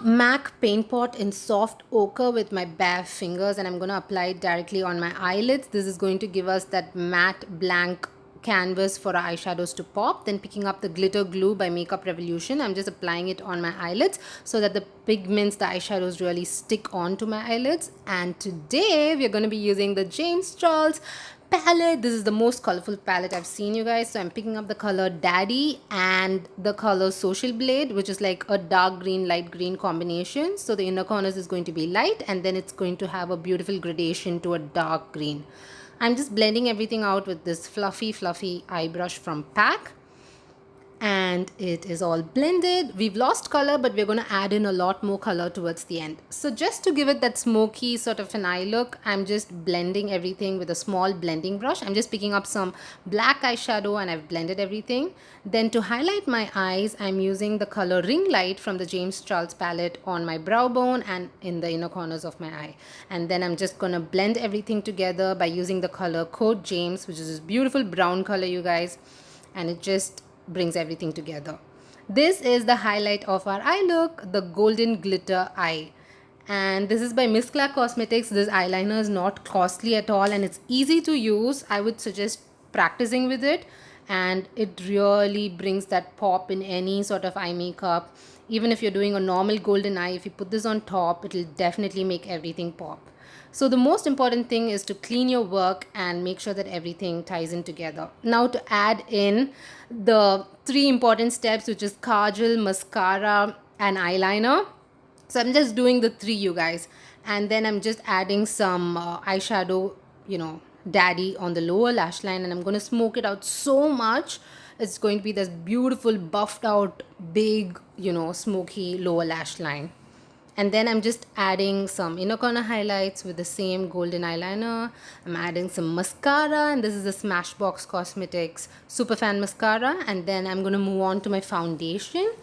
MAC paint pot in soft ochre with my bare fingers, and I'm going to apply it directly on my eyelids. This is going to give us that matte blank canvas for our eyeshadows to pop. Then picking up the glitter glue by Makeup Revolution, I'm just applying it on my eyelids so that the pigments, the eyeshadows really stick onto my eyelids. And today we're going to be using the James Charles palette. This is the most colorful palette I've seen, you guys. So I'm picking up the color Daddy and the color Social Blade, which is like a dark green light green combination. So the inner corners is going to be light, and then it's going to have a beautiful gradation to a dark green. I'm just blending everything out with this fluffy eye brush from PAC, and it is all blended. We've lost color, but we're going to add in a lot more color towards the end. So just to give it that smoky sort of an eye look, I'm just blending everything with a small blending brush. I'm just picking up some black eyeshadow and I've blended everything. Then to highlight my eyes, I'm using the color Ring Light from the James Charles palette on my brow bone and in the inner corners of my eye. And then I'm just going to blend everything together by using the color Code James, which is this beautiful brown color, you guys. And it just brings everything together. This is the highlight of our eye look, the golden glitter eye. And this is by Miss Clark Cosmetics. This eyeliner is not costly at all and it's easy to use. I would suggest practicing with it, and it really brings that pop in any sort of eye makeup. Even if you're doing a normal golden eye, if you put this on top, it'll definitely make everything pop. So the most important thing is to clean your work and make sure that everything ties in together. Now to add in the three important steps, which is kajal, mascara and eyeliner. So I'm just doing the three, you guys. And then I'm just adding some eyeshadow, Daddy on the lower lash line, and I'm going to smoke it out so much. It's going to be this beautiful buffed out big, smoky lower lash line. And then I'm just adding some inner corner highlights with the same golden eyeliner. I'm adding some mascara, and this is the Smashbox Cosmetics Superfan Mascara. And then I'm going to move on to my foundation.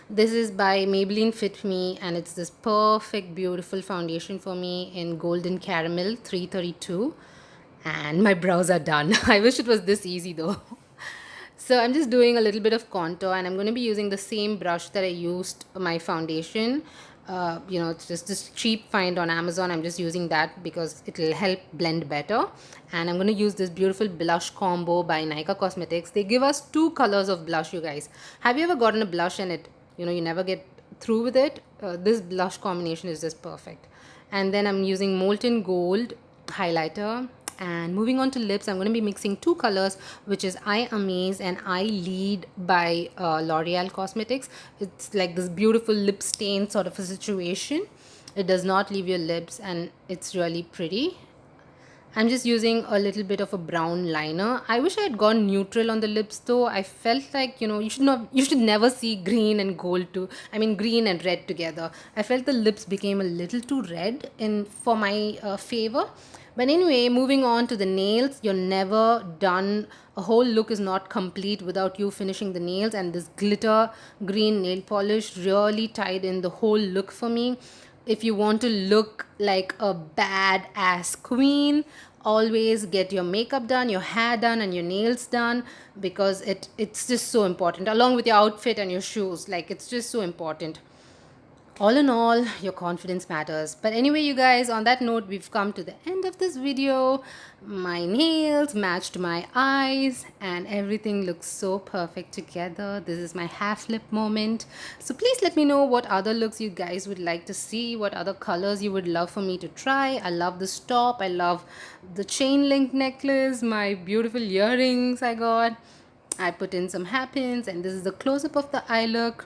This is by Maybelline Fit Me, and it's this perfect, beautiful foundation for me in Golden Caramel 332. And my brows are done. I wish it was this easy though. So I'm just doing a little bit of contour, and I'm going to be using the same brush that I used my foundation. It's just this cheap find on Amazon. I'm just using that because it will help blend better. And I'm going to use this beautiful blush combo by Nykaa Cosmetics. They give us two colors of blush, you guys. Have you ever gotten a blush and you never get through with it? This blush combination is just perfect. And then I'm using Molten Gold highlighter. And moving on to lips, I'm going to be mixing two colors, which is Eye Amaze and Eye Lead by L'Oreal Cosmetics. It's like this beautiful lip stain sort of a situation. It does not leave your lips and it's really pretty. I'm just using a little bit of a brown liner. I wish I had gone neutral on the lips though. I felt like, you should never see green and gold green and red together. I felt the lips became a little too red for my favor. But anyway, moving on to the nails, you're never done. A whole look is not complete without you finishing the nails, and this glitter green nail polish really tied in the whole look for me. If you want to look like a badass queen, always get your makeup done, your hair done and your nails done, because it's just so important, along with your outfit and your shoes. Like, it's just so important. All in all, your confidence matters. But anyway, you guys, on that note, we've come to the end of this video. My nails matched my eyes and everything looks so perfect together. This is my half lip moment. So please let me know what other looks you guys would like to see, what other colors you would love for me to try. I love this top. I love the chain link necklace, my beautiful earrings I got. I put in some hairpins, and this is the close-up of the eye look.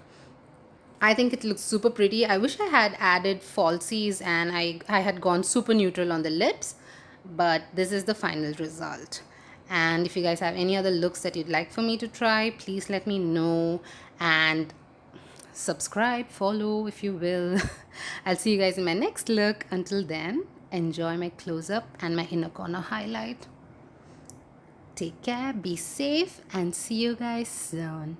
I think it looks super pretty. I wish I had added falsies and I had gone super neutral on the lips, but this is the final result. And if you guys have any other looks that you'd like for me to try, please let me know, and subscribe, follow if you will. I'll see you guys in my next look. Until then, enjoy my close-up and my inner corner highlight. Take care, be safe, and see you guys soon.